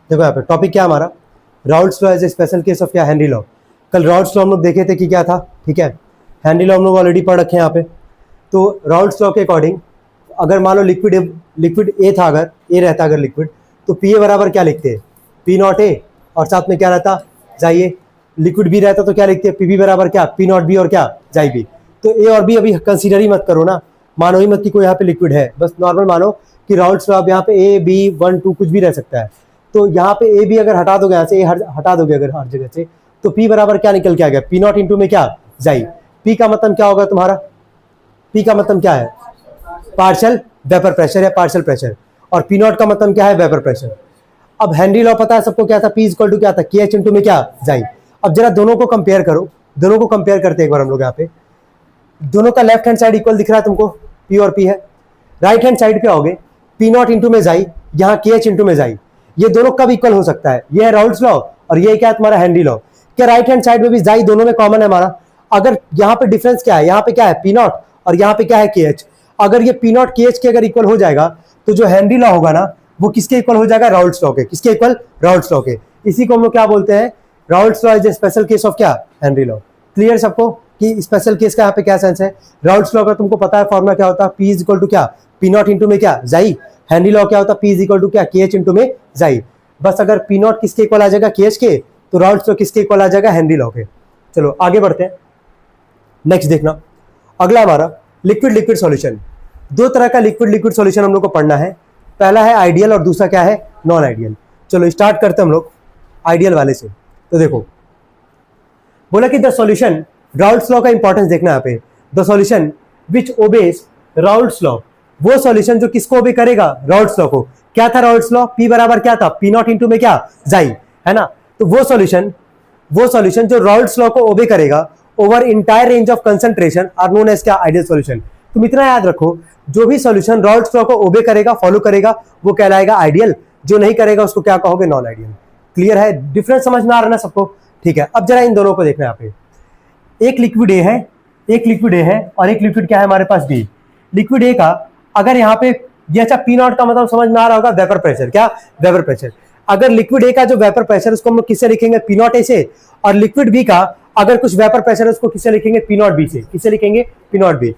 देखो यहाँ पे टॉपिक क्या हमारा, Raoult's law as a special case of क्या, हेनरी लॉ। कल राउल्ट्स लॉ हम लोग देखे थे कि क्या था, ठीक है। हेनरी लॉ हम लोग ऑलरेडी पढ़ रखे हैं यहाँ पे। तो राउल्ट्स लॉ के अकॉर्डिंग अगर मान लो लिक्विड ए था, अगर ए रहता अगर लिक्विड, तो पी ए बराबर क्या लिखते हैं, पी नॉट ए, और साथ में क्या रहता, जाइए। लिक्विड बी रहता तो क्या लिखते हैं, पी बी बराबर क्या, पी नॉट बी और क्या, जाई बी। तो ए और बी अभी कंसीडर ही मत करो ना, मानो ही मत कि कोई यहाँ पे लिक्विड है, बस नॉर्मल मानो कि राउल्ट्स लॉ अब यहाँ पे ए बी 1 2 कुछ भी रह सकता है। तो यहाँ पे ए बी अगर हटा दोगे यहाँ से, ए हटा दोगे अगर हर जगह से, तो पी बराबर क्या निकल के आ गया, पी नॉट इंटू में क्या, जाई। पी का मतलब क्या होगा तुम्हारा, पी का मतलब क्या है, पार्शियल वेपर प्रेशर या पार्शियल प्रेशर, और पी नॉट का मतलब क्या है, वेपर प्रेशर। अब हेनरी लॉ पता है सबको क्या था, पी इक्वल टू क्या था, के एच इंटू में क्या, जाई। अब जरा दोनों को कंपेयर करो, दोनों को कंपेयर करते हैं एक बार हम लोग यहाँ पे। दोनों का लेफ्ट हैंड साइड इक्वल दिख रहा है तुमको, पी और पी है। राइट हैंड साइड पे आओगे, पी नॉट इंटू में जाई, यहाँ के एच इंटू में जाई। ये दोनों कब इक्वल हो सकता है, ये है राउल्ट्स लॉ और ये क्या है तुम्हारा हेनरी लॉ। क्या राइट हैंड साइड में भी जाई दोनों में कॉमन है हमारा। अगर यहाँ पे डिफरेंस क्या है, यहाँ पे क्या है, पी नॉट और यहाँ पे क्या है, के एच। अगर ये पी नॉट के एच के अगर इक्वल हो जाएगा तो जो हेनरी लॉ होगा ना वो किसके इक्वल हो जाएगा, राउल्ट्स लॉ के। किसके इक्वल, राउल्ट्स लॉ के। इसी को हम लोग क्या बोलते हैं, Raoult's law is a special case of क्या, हेनरी लॉ। क्लियर सबको कि स्पेशल केस का यहाँ पे क्या सेंस है। राउल्ट्स लॉ का तुमको पता है फॉर्मूला क्या होता है, पी इज इक्वल टू क्या, पी नॉट इंटू में क्या, जाई। हेनरी लॉ क्या होता है, पी इज इक्वल टू क्या, के एच इंटू में जाई। बस अगर पी नॉट किसके इक्वल आ जाएगा, के एच के, तो राउल्ट्स लॉ किसके इक्वल आ जाएगा, हेनरी लॉ के। चलो आगे बढ़ते हैं, नेक्स्ट देखना। अगला हमारा लिक्विड लिक्विड सॉल्यूशन। दो तरह का लिक्विड लिक्विड सॉल्यूशन हम लोग को पढ़ना है। पहला है आइडियल और दूसरा क्या है, नॉन आइडियल। चलो स्टार्ट करते हैं हम लोग आइडियल वाले से। तो देखो बोला कि द सॉल्यूशन, राउल्ट्स लॉ का इंपॉर्टेंस देखना यहाँ पे। The solution which obeys Raoult's law, वो सॉल्यूशन जो किसको ओबे करेगा, राउल्ट्स लॉ को। क्या था राउल्ट्स लॉ, पी बराबर क्या था, पी नॉट इंटू में क्या, जाई, है ना। तो वो सॉल्यूशन जो राउल्ट्स लॉ को ओबे करेगा over entire range of concentration are known as क्या, आइडियल सॉल्यूशन। तुम इतना याद रखो, जो भी सॉल्यूशन राउल्ट्स लॉ को ओबे करेगा, फॉलो करेगा, वो कहलाएगा आइडियल। जो नहीं करेगा उसको क्या कहोगे, नॉन आइडियल। क्लियर है, डिफरेंस समझ में आ रहा है ना सबको, ठीक है। अब जरा इन दोनों को देखना यहाँ पे। एक लिक्विड ए है, एक लिक्विड ए है और एक लिक्विड क्या है हमारे पास, बी। लिक्विड ए का अगर यहाँ पे ये, अच्छा पी नॉट का मतलब समझ में आ रहा होगा, वेपर प्रेशर। क्या, वेपर प्रेशर। अगर लिक्विड ए का जो वेपर प्रेशर उसको हम लोग किससे लिखेंगे, पी नॉट ए से। और लिक्विड बी का अगर कुछ वेपर प्रेशर है उसको किससे लिखेंगे, पी नॉट बी से। किससे लिखेंगे, P nought B.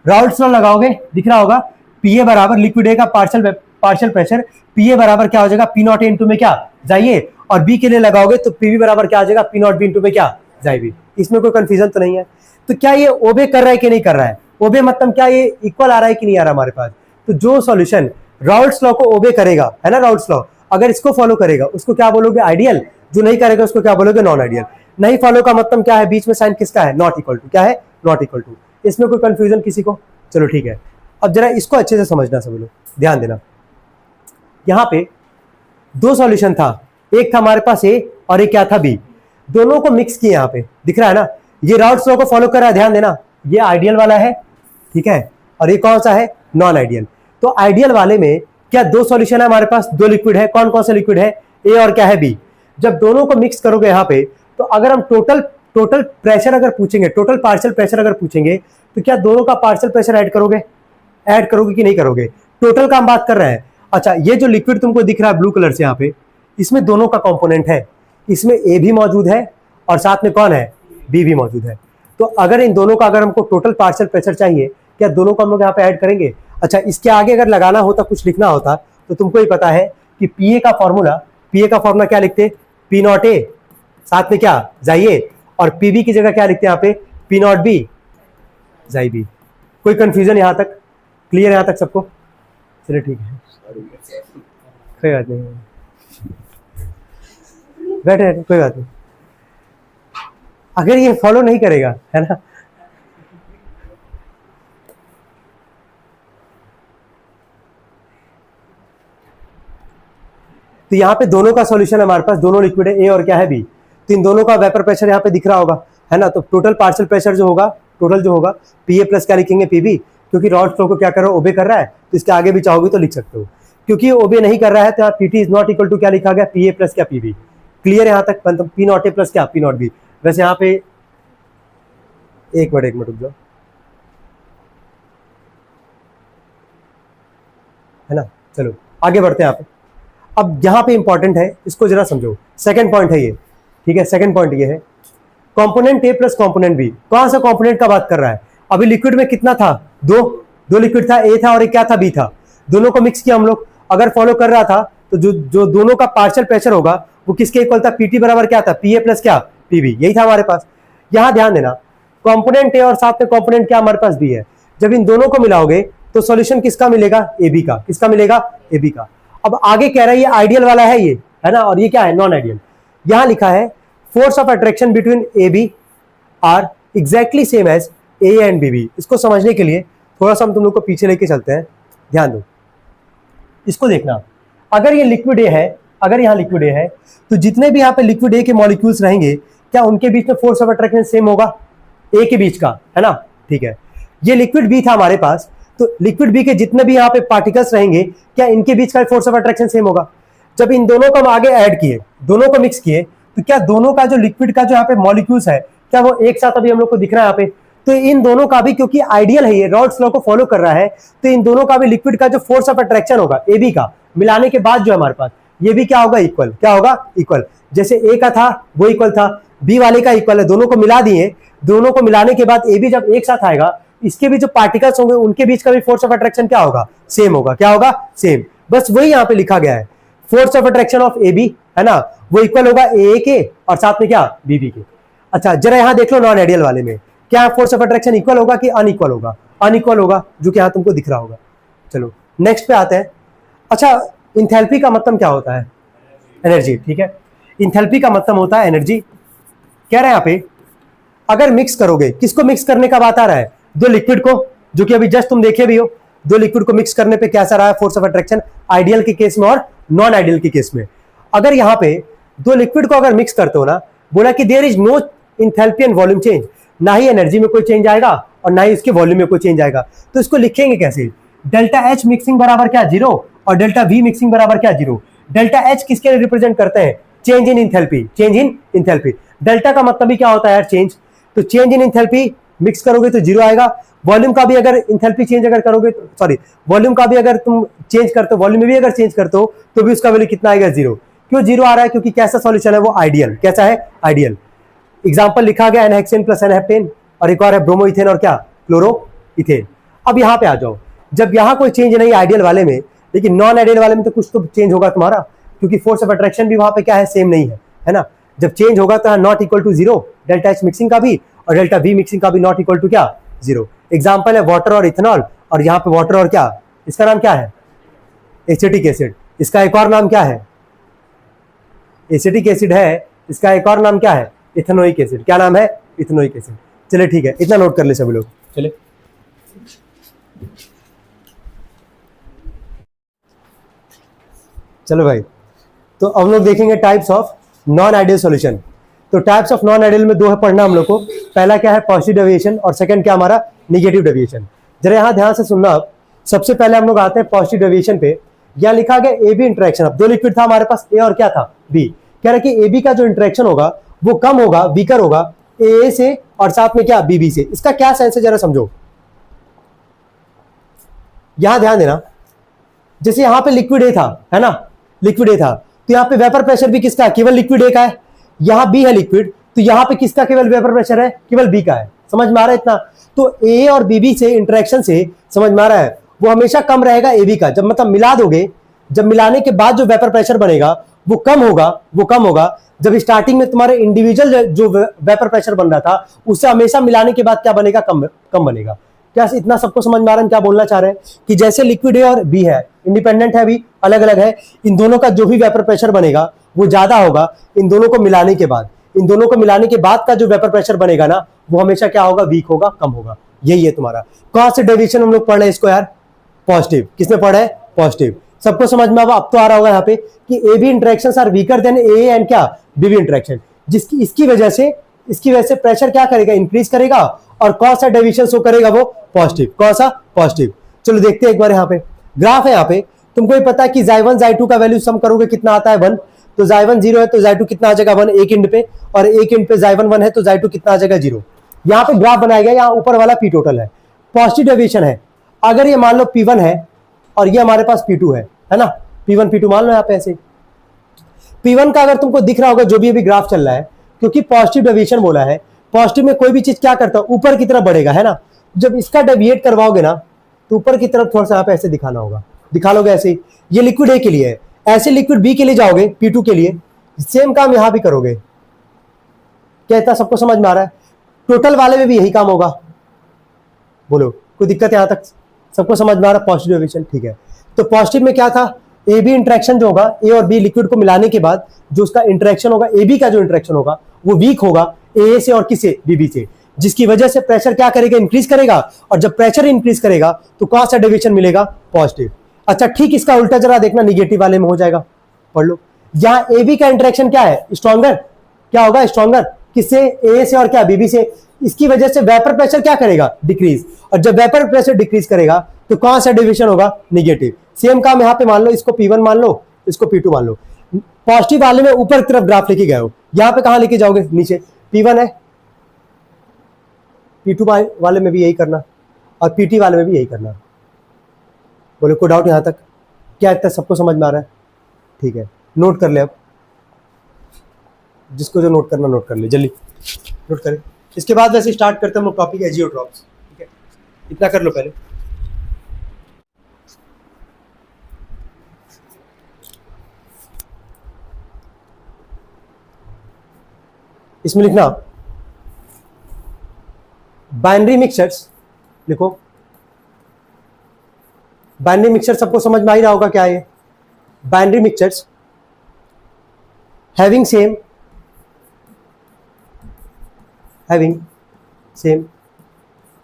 Raoult's law लगाओगे, दिख रहा होगा, पी ए बराबर लिक्विड ए का पार्शियल प्रेशर, पी ए बराबर क्या हो जाएगा, पी नॉट ए इंटू में क्या, जाइए। और बी के लिए लगाओगे तो पी बी बराबर क्या आ जाएगा, पी नॉट बी इंटू में क्या, जाए बी। इसमें कोई कंफ्यूजन तो नहीं है। तो क्या ये ओबे कर रहा है कि नहीं कर रहा है, ओबे मतलब क्या ये इक्वल आ रहा है कि नहीं आ रहा हमारे पास। तो जो सॉल्यूशन राउल्ट्स लॉ को ओबे करेगा, है ना, राउल्ट्स लॉ अगर इसको फॉलो करेगा उसको क्या बोलोगे, आइडियल। जो नहीं करेगा उसको क्या बोलोगे, नॉन आइडियल। नहीं फॉलो का मतलब क्या है, बीच में साइन किसका है, नॉट इक्वल टू। क्या है, नॉट इक्वल टू। इसमें कोई कंफ्यूजन किसी को, चलो ठीक है। अब जरा इसको अच्छे से समझना सब लोग, ध्यान देना। यहाँ पे दो सॉल्यूशन था, एक था हमारे पास ए और एक क्या था, बी। दोनों को मिक्स किए, यहाँ पे दिख रहा है ना। ये राउल्ट्स लॉ को फॉलो कर रहा है, ध्यान देना। ये आइडियल वाला है, ठीक है, और ये कौन सा है, नॉन आइडियल। तो आइडियल वाले में क्या दो सॉल्यूशन है हमारे पास, दो लिक्विड है। कौन कौन से लिक्विड है, ए और क्या है, बी। जब दोनों को मिक्स करोगे यहाँ पे, तो अगर हम टोटल प्रेशर अगर पूछेंगे, टोटल पार्शियल प्रेशर अगर पूछेंगे, तो क्या दोनों का पार्शियल प्रेशर ऐड करोगे कि नहीं करोगे। टोटल का हम बात कर रहे हैं। अच्छा, ये जो लिक्विड तुमको दिख रहा है ब्लू कलर से यहाँ पे, इसमें दोनों का कंपोनेंट है। इसमें ए भी मौजूद है और साथ में कौन है, बी भी मौजूद है। तो अगर इन दोनों का अगर हमको टोटल पार्शियल प्रेशर चाहिए, क्या दोनों को हम लोग यहाँ पे ऐड करेंगे। अच्छा, इसके आगे अगर लगाना होता, कुछ लिखना होता, तो तुमको ही पता है कि पीए का फॉर्मूला क्या लिखते, पी नॉट ए, साथ में क्या, जाइए। और पीबी की जगह क्या लिखते हैं यहाँ पे, पी नॉट बी, जाई बी। कोई कंफ्यूजन यहाँ तक, क्लियर यहाँ तक सबको, चलिए ठीक है, कोई बात नहीं, बैठे कोई बात नहीं। अगर ये फॉलो नहीं करेगा, है ना, तो यहाँ पे दोनों का सॉल्यूशन हमारे पास, दोनों लिक्विड है, ए और क्या है, बी। तो इन दोनों का वेपर प्रेशर यहाँ पे दिख रहा होगा, है ना। तो टोटल पार्शियल प्रेशर जो होगा, टोटल जो होगा, पी ए प्लस क्या लिखेंगे, पी बी। क्योंकि राउल्ट्स लॉ को क्या कर रहा है, ओबे कर रहा है, तो इसके आगे भी चाहोगे तो लिख सकते हो। क्योंकि ओबे नहीं कर रहा है तो यहाँ P T is not equal to क्या लिखा गया, पी ए प्लस क्या, पी बी। क्लियर है यहाँ तक, मतलब पी नॉट ए प्लस क्या, पी नॉट बी। वैसे यहाँ पे एक मिनट रुक जाओ, है ना। चलो आगे बढ़ते हैं यहाँ पे। अब यहाँ पे इंपॉर्टेंट है, इसको जरा समझो, सेकंड पॉइंट है ये, ठीक है। सेकंड पॉइंट ये है component A plus component B. कौन सा कंपोनेंट का बात कर रहा है? अभी लिक्विड में कितना था? दो लिक्विड था, ए था और एक क्या था? बी था। दोनों को मिक्स किया हम लोग। अगर फॉलो कर रहा था तो जो दोनों का पार्शियल प्रेशर होगा वो किसके इक्वल था? पीटी बराबर क्या था? पीए प्लस क्या? पीबी। यही था हमारे पास। यहां ध्यान देना, कंपोनेंट ए और साथ में कंपोनेंट क्या हमारे पास बी है। जब इन दोनों को मिलाओगे तो सॉल्यूशन किसका मिलेगा? ए बी का। किसका मिलेगा? ए बी का। अब आगे कह रहा है ये आइडियल वाला है, ये है ना, और ये क्या है? Non ideal. यहां लिखा है force of attraction between A B are exactly same as A and B B. इसको समझने के लिए थोड़ा सा हम तुम लोग को पीछे लेके चलते हैं। ध्यान दो, इसको देखना। अगर ये लिक्विड ए है, अगर यहाँ लिक्विड ए है, तो जितने भी यहाँ पे लिक्विड ए के मॉलिक्यूल्स रहेंगे, क्या उनके बीच में फोर्स ऑफ अट्रैक्शन सेम होगा? ए के बीच का, है ना, ठीक है। ये लिक्विड बी था हमारे पास, तो लिक्विड बी के जितने भी यहाँ पे पार्टिकल्स रहेंगे, क्या इनके बीच का फोर्स ऑफ अट्रैक्शन सेम होगा? जब इन दोनों को हम आगे ऐड किए, दोनों को मिक्स किए, तो क्या दोनों का जो लिक्विड का जो यहाँ पे मॉलिक्यूल्स है, क्या वो एक साथ अभी हम लोग को दिख रहा है यहाँ पे? तो इन दोनों का भी, क्योंकि आइडियल है, ये रॉल्स लॉ को फॉलो कर रहा है, तो इन दोनों का भी लिक्विड का जो फोर्स ऑफ अट्रैक्शन होगा ए बी का, मिलाने के बाद जो हमारे पास, ये भी क्या होगा? इक्वल। क्या होगा? इक्वल। जैसे ए का था वो इक्वल था, बी वाले का इक्वल है। दोनों को मिला दिए, दोनों को मिलाने के बाद ए बी जब एक साथ आएगा, इसके भी जो पार्टिकल्स होंगे उनके बीच का भी फोर्स ऑफ अट्रैक्शन क्या होगा? सेम होगा। क्या होगा? सेम। बस वही यहाँ पे लिखा गया है, force of attraction of A B, है ना, वो इक्वल होगा ए के और साथ में क्या? बी बी के। अच्छा, जरा यहां देख लो नॉन आइडियल वाले में, क्या फोर्स ऑफ अट्रैक्शन इक्वल होगा कि अनइक्वल होगा? अनइक्वल होगा, जो कि यहां तुमको दिख रहा होगा। चलो नेक्स्ट पे आते हैं। अच्छा, इंथैल्पी का मतलब क्या होता है? एनर्जी, ठीक है। इंथैल्पी का मतलब होता है एनर्जी। कह रहे हैं यहाँ पे, अगर मिक्स करोगे, किसको मिक्स करने का बात आ रहा है? दो लिक्विड को, जो कि अभी जस्ट तुम देखे भी हो, दो लिक्विड को मिक्स करने पे कैसा रहा है फोर्स ऑफ अट्रैक्शन, आइडियल के केस में और नॉन आइडियल के केस में। अगर यहाँ पे दो लिक्विड को अगर मिक्स करते हो ना, बोला कि there is no enthalpy and volume change, ना ही एनर्जी में कोई चेंज आएगा और ना ही उसके वॉल्यूम में कोई चेंज आएगा। तो इसको लिखेंगे कैसे? डेल्टा एच मिक्सिंग बराबर क्या? जीरो, और डेल्टा वी मिक्सिंग बराबर क्या? जीरो। डेल्टा एच किसके लिए रिप्रेजेंट करते हैं? Change in enthalpy. Change in enthalpy. Delta का मतलब ही क्या होता है यार? चेंज। तो चेंज इन इंथैल्पी मिक्स करोगे तो जीरो आएगा। वॉल्यूम का भी अगर इंथैल्पी चेंज अगर करोगे, सॉरी, वॉल्यूम का भी अगर तुम चेंज करते हो, वॉल्यूम में भी अगर चेंज करते हो, तो भी उसका वैल्यू कितना आएगा? जीरो। क्यों जीरो आ रहा है? क्योंकि कैसा सॉल्यूशन है वो? आइडियल। कैसा है? आइडियल। एग्जाम्पल लिखा गया एनहेक्सेन प्लस एनहेप्टेन, और एक और है ब्रोमो इथेन और क्या? Chloro ethane. अब यहाँ पे आ जाओ, जब यहाँ कोई चेंज नहीं आइडियल वाले में, लेकिन नॉन आइडियल वाले में तो कुछ तो चेंज होगा तुम्हारा, क्योंकि फोर्स ऑफ अट्रैक्शन भी वहां पे क्या है? सेम नहीं है, है ना। जब चेंज होगा तो not equal to zero, delta H mixing का भी और डेल्टा वी मिक्सिंग का भी नॉट इक्वल टू क्या? जीरो। एग्जाम्पल है वाटर और इथेनॉल, और यहाँ पे वाटर और क्या, इसका नाम क्या है? Acetic acid. इसका एक और नाम क्या है? एसिटिक एसिड है, इसका एक और नाम क्या है? Ethanoic acid. क्या नाम है? Ethanoic acid. चलिए ठीक है, इतना नोट कर ले सभी लोग। चलिए चलो भाई, तो अब लोग देखेंगे types of non ideal solution. तो टाइप्स ऑफ नॉन आइडियल में दो है पढ़ना हम लोग को। पहला क्या है? पॉजिटिव डेविएशन, और सेकंड क्या हमारा? Negative deviation. जरा यहां ध्यान से सुनना। अब सबसे पहले हम लोग आते हैं पॉजिटिव डेविएशन पे। यहां लिखा गया ए बी इंटरेक्शन। अब दो लिक्विड था हमारे पास, ए और क्या था? बी। कह रहा है कि ए बी का जो इंटरेक्शन होगा वो कम होगा, वीकर होगा ए से और साथ में क्या? बी बी से। इसका क्या सेंस है जरा समझो। यहां ध्यान देना, जैसे यहां पे लिक्विड ए था, है ना, लिक्विड ए था, तो यहाँ पे वेपर प्रेशर भी किसका? केवल लिक्विड ए का है। यहाँ बी है लिक्विड, तो यहाँ पे किसका केवल वेपर प्रेशर है? केवल बी का है। समझ में आ रहा है इतना? तो ए और बी से इंटरेक्शन से, समझ में आ रहा है, वो हमेशा कम रहेगा ए बी का। जब मतलब मिला दोगे, जब मिलाने के बाद जो वेपर प्रेशर बनेगा वो कम होगा, वो कम होगा। जब स्टार्टिंग में तुम्हारे इंडिविजुअल जो वेपर प्रेशर बन रहा था, उससे हमेशा मिलाने के बाद क्या बनेगा? कम बनेगा। क्या इतना सबको समझ में आ रहा है क्या बोलना चाह रहे हैं? कि जैसे लिक्विड ए और बी है, इंडिपेंडेंट है, अभी अलग अलग है, इन दोनों का जो भी वेपर प्रेशर बनेगा वो ज्यादा होगा इन दोनों को मिलाने के बाद। इन दोनों को मिलाने के बाद का जो वेपर प्रेशर बनेगा ना, वो हमेशा क्या होगा? वीक होगा, कम होगा। यही है तुम्हारा। कौन से डेविएशन हम लोग पढ़ रहे हैं इसको यार? पॉजिटिव। किसमें पढ़ा है? पॉजिटिव। सबको समझ में अब तो आ रहा होगा यहाँ पे कि A B interactions are weaker than A and क्या? B B interaction. जिसकी इसकी वजह से प्रेशर क्या करेगा? इंक्रीज करेगा। और कौन सा डेविएशन शो करेगा? वो पॉजिटिव। कौन सा? पॉजिटिव। चलो देखते हैं एक बार। यहाँ पे ग्राफ है, यहाँ पे तुमको भी पता है कि Xi1 Xi2 का वैल्यू सम करोगे कितना आता है? 1। तो Xi1 0 है तो Xi2 कितना आ जाएगा? 1 एक एंड पे, और एक एंड पे Xi1 1 है तो Xi2 कितना आ जाएगा? 0। यहाँ पे ग्राफ बनाया गया, यहाँ ऊपर वाला पी टोटल है, पॉजिटिव डेविएशन है। अगर ये मान लो P1 है और ये हमारे पास P2 है ना, P1 P2 मान लो यहाँ पे ऐसे, P1 का अगर तुमको दिख रहा होगा जो भी अभी ग्राफ चल रहा है, क्योंकि पॉजिटिव डेविएशन बोला है, पॉजिटिव में कोई भी चीज क्या करता है, ऊपर की तरफ बढ़ेगा, है ना। जब इसका डेविएट करवाओगे ना तो ऊपर की तरफ थोड़ा सा यहाँ पे ऐसे दिखाना होगा, दिखा लोगे ऐसे ही। ये लिक्विड ए के लिए है, ऐसे लिक्विड बी के लिए जाओगे, P2 के लिए सेम काम यहां भी करोगे। क्या इतना सबको समझ में आ रहा है? टोटल वाले में भी यही काम होगा, बोलो कोई दिक्कत यहां तक सबको समझ में आ रहा है? पॉजिटिव डेविएशन, ठीक है। तो पॉजिटिव में क्या था, ए बी इंटरेक्शन जो होगा, ए और बी लिक्विड को मिलाने के बाद जो उसका इंटरेक्शन होगा, ए बी का जो इंटरेक्शन होगा वो वीक होगा ए से और किसे, बी से, जिसकी वजह से प्रेशर क्या करेगा, इंक्रीज करेगा। और जब प्रेशर इंक्रीज करेगा तो कौन सा डेविएशन मिलेगा, पॉजिटिव। अच्छा ठीक इसका उल्टा जरा देखना, निगेटिव वाले में हो जाएगा, पढ़ लो। यहां ए बी का इंटरेक्शन क्या है, स्ट्रॉन्गर, क्या होगा स्ट्रॉन्गर, किससे, ए से और क्या, बी से। इसकी वजह से वेपर प्रेशर क्या करेगा, डिक्रीज। और जब वेपर प्रेशर डिक्रीज करेगा तो कौन सा डेविएशन होगा, निगेटिव। सेम काम यहां पे मान लो, इसको P1 मान लो, इसको P2 मान लो। पॉजिटिव वाले में ऊपर की तरफ ग्राफ लेके गए हो, यहां पे कहां लेके जाओगे, नीचे। P1 है, P2 वाले में भी यही करना और PT वाले में भी यही करना। बोले कोई डाउट यहां तक? क्या इतना सबको समझ में आ रहा है? ठीक है, नोट कर ले। अब जिसको जो नोट करना नोट कर ले, जल्दी नोट करें। इसके बाद वैसे स्टार्ट करते हैं हम टॉपिक एजियोट्रॉप्स, ठीक है। इतना कर लो पहले। इसमें लिखना बाइनरी मिक्सचर्स, लिखो बाइनरी मिक्सचर सबको समझ में आ ही रहा होगा क्या है। Binary mixtures having same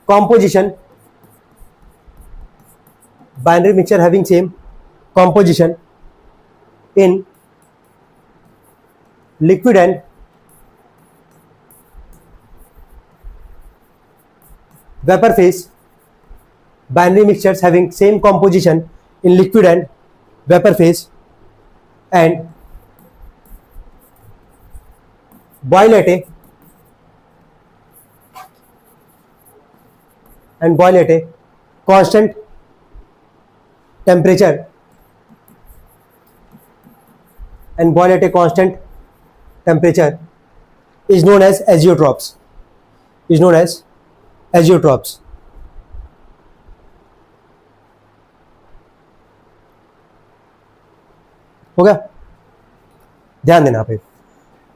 composition, binary mixture having same composition in liquid and vapor phase. Binary mixtures having same composition in liquid and vapor phase and boil at a constant temperature is known as azeotrophs. हो गया, ध्यान देना पे।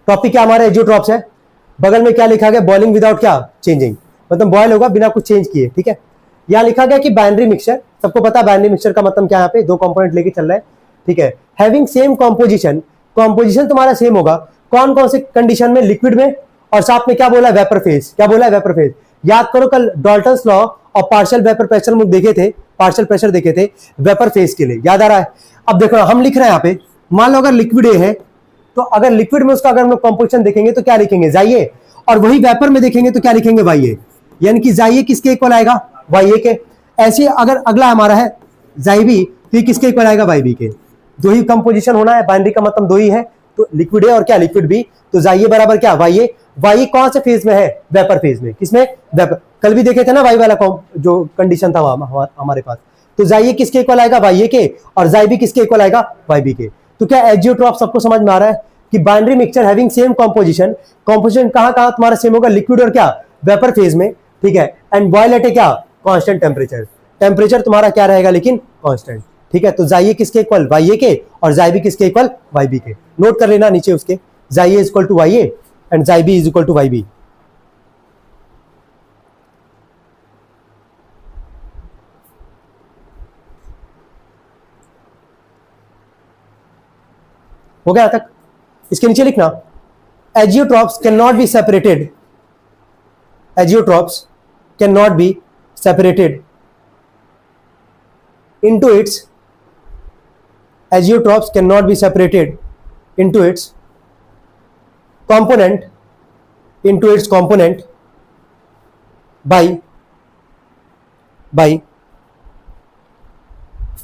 Topic क्या हमारा azeotropes है। बगल में क्या लिखा गया, बॉइलिंग विदाउट क्या चेंजिंग, मतलब बॉयल होगा बिना कुछ चेंज किए, ठीक है। यहाँ लिखा गया कि बाइनरी मिक्सचर, सबको पता है बाइनरी मिक्सचर का मतलब क्या, यहाँ पे दो कंपोनेंट लेके चल रहा है, ठीक है। हैविंग सेम कॉम्पोजिशन, कॉम्पोजिशन तुम्हारा सेम होगा कौन कौन से कंडीशन में, लिक्विड में, और साथ में क्या बोला है, वेपर फेज। क्या बोला है, वेपर फेज। याद करो कल डॉल्टन्स लॉ और पार्शियल वेपर प्रेशर हम देखे थे, पार्शियल प्रेशर देखे थे वेपर फेज के लिए, याद आ रहा है। अब देखो हम लिख रहे हैं यहाँ पे, मान लो अगर लिक्विड ए है तो अगर लिक्विड में उसका अगर हम लोग कंपोजिशन देखेंगे तो क्या लिखेंगे, जाइए, और वही वेपर में देखेंगे तो क्या लिखेंगे, वाई, यानी कि जाइए किसके इक्वल आएगा, वाई के। ऐसे अगर अगला हमारा है जाइबी तो ये किसके इक्वल आएगा, वाई बी के। दो ही कंपोजिशन होना है, बाइनरी का मतलब दो ही है, तो लिक्विड ए और क्या लिक्विड बी, तो जाइए बराबर क्या, वाई। वाई कौन से फेज में है, वेपर फेज में, किसमें, वेपर। कल भी देखे थे ना वाई वाला जो कंडीशन था हमारे पास, तो जाइए किसके इक्वल आएगा, वाई के, और जाइबी किसके इक्वल आएगा, वाई बी के। तो क्या एजियोट्रॉप सबको समझ में आ रहा है कि binary mixture having same composition, composition कहां कहां तुम्हारा सेम होगा, लिक्विड और क्या, वेपर फेज में, ठीक है। एंड बॉयल एट ए क्या, कांस्टेंट टेम्परेचर, टेम्परेचर तुम्हारा क्या रहेगा लेकिन कांस्टेंट, ठीक है। तो जाइए किसके इक्वल, वाई के, और जाइबी किसके इक्वल, वाई बी के। नोट कर लेना नीचे उसके, xi A is equal to Y and xi B is equal to Y B. हो गया तक। इसके नीचे लिखना azeotropes can not be separated, azeotropes can not be separated into its, azeotropes can not be separated into its component, into its component by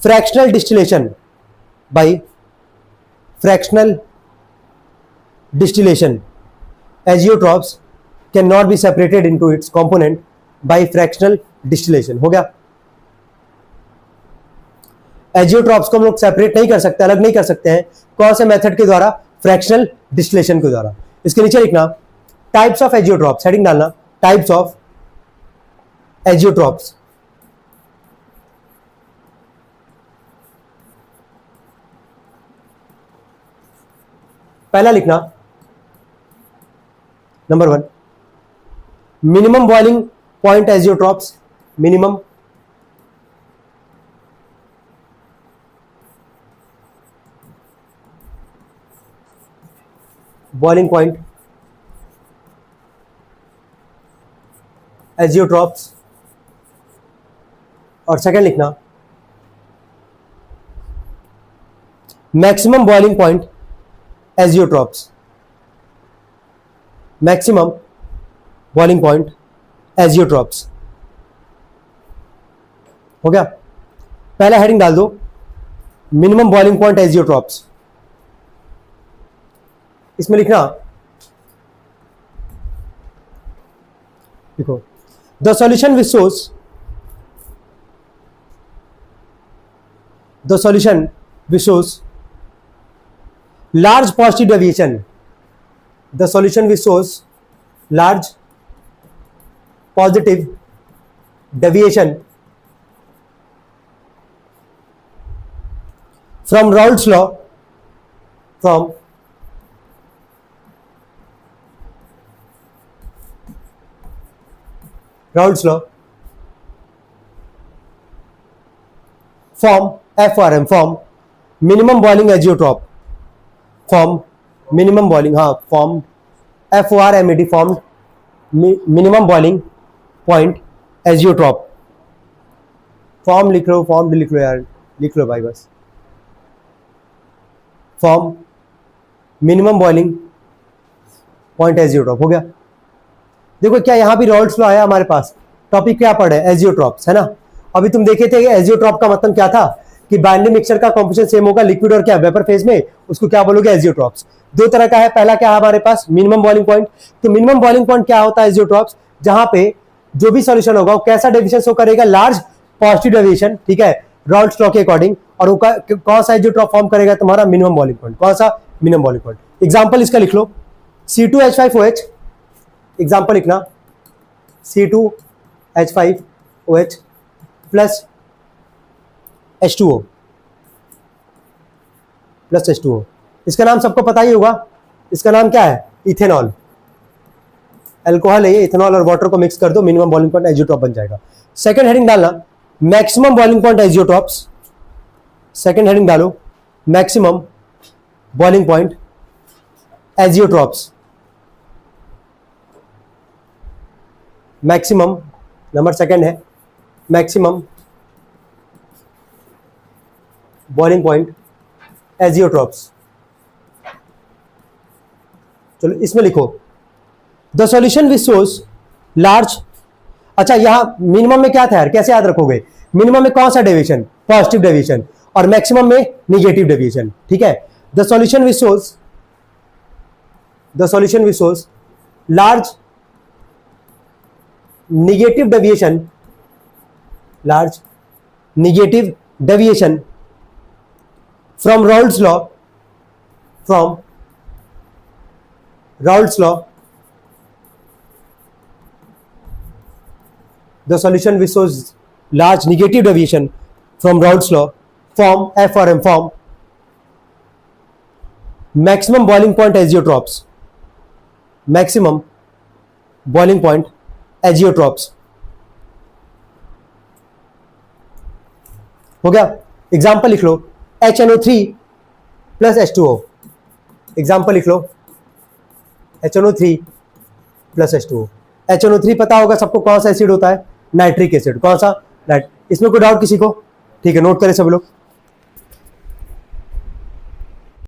fractional distillation, by fractional distillation. Azeotrophs cannot be separated into its component by fractional distillation. हो गया। Azeotropes को हम लोग separate नहीं कर सकते, अलग नहीं कर सकते हैं, कौन से मेथड के द्वारा, फ्रैक्शनल डिस्टिलेशन के द्वारा। इसके नीचे लिखना टाइप्स ऑफ एजियोट्रॉप्स, हेडिंग डालना टाइप्स ऑफ एजियोट्रॉप्स। पहला लिखना number 1 minimum boiling point azeotropes, minimum boiling point azeotropes. और सेकंड लिखना maximum boiling point azeotropes, maximum boiling point azeotropes. हो गया। पहला हेडिंग डाल दो मिनिमम बॉइलिंग पॉइंट एजियोट्रॉप्स। इसमें लिखना देखो the solution which shows large positive deviation, the solution which shows large positive deviation from Raoult's law, from Raoult's law, form FRM, form minimum boiling azeotrope, form minimum boiling, हाँ form FORMAT, formed minimum boiling point azeotrope। Form लिख लो, form भी लिख लो यार, लिख लो भाई बस। Form minimum boiling point azeotrope हो गया। देखो क्या यहाँ भी रॉल्ट्स लॉ आया हमारे पास, टॉपिक क्या पढ़े एजियोट्रॉप्स, है ना। अभी तुम देखे थे एजियोट्रॉप का मतलब क्या था कि बाइंडिंग मिक्सचर का कॉम्पोजिशन सेम होगा लिक्विड और क्या वेपर फेज में, उसको क्या बोलोगे एजियोट्रॉप्स। दो तरह का है, पहला क्या है हमारे पास मिनिमम बॉइलिंग पॉइंट। तो मिनिमम बॉइलिंग पॉइंट क्या होता है एजियोट्रॉप्स, जहां पे जो भी सॉल्यूशन होगा वो कैसा डेविएशन शो करेगा, लार्ज पॉजिटिव डेविएशन, ठीक है, रॉल्ट्स लॉ के अकॉर्डिंग। और वो कौन सा एजियोट्रॉप फॉर्म करेगा तुम्हारा मिनिमम बॉइलिंग पॉइंट, कौन सा मिनिमम बॉइलिंग पॉइंट। एग्जांपल इसका लिख लो C2H5OH, एग्जांपल लिखना C2H5OH plus H2O, plus H2O। इसका नाम सबको पता ही होगा, इसका नाम क्या है इथेनॉल। अल्कोहल है ये, इथेनॉल और वाटर को मिक्स कर दो, मिनिमम बॉइलिंग पॉइंट एजियोट्रॉप बन जाएगा। सेकंड हेडिंग डालना maximum boiling point azeotropes, second heading डालो maximum boiling point azeotropes. Maximum number second है मैक्सिमम बॉइलिंग पॉइंट एजियोट्रॉप्स। चलो इसमें लिखो the solution which shows large. अच्छा यहां मिनिमम में क्या था यार, कैसे याद रखोगे, मिनिमम में कौन सा डेविएशन, पॉजिटिव डेविएशन, और मैक्सिमम में निगेटिव डेविएशन, ठीक है। The solution which shows large negative deviation, large negative deviation from Raoult's law, the solution which shows large negative deviation from Raoult's law, form FRM, form maximum boiling point azeotrops, maximum boiling point azeotrops। हो गया। Example लिख लो HNO3 plus H2O, example लिख लो HNO3 plus H2O। HNO3 पता होगा सबको कौन सा acid होता है, नाइट्रिक एसिड, कौन सा इसमें कोई डाउट किसी को, ठीक है, नोट करें सब लोग।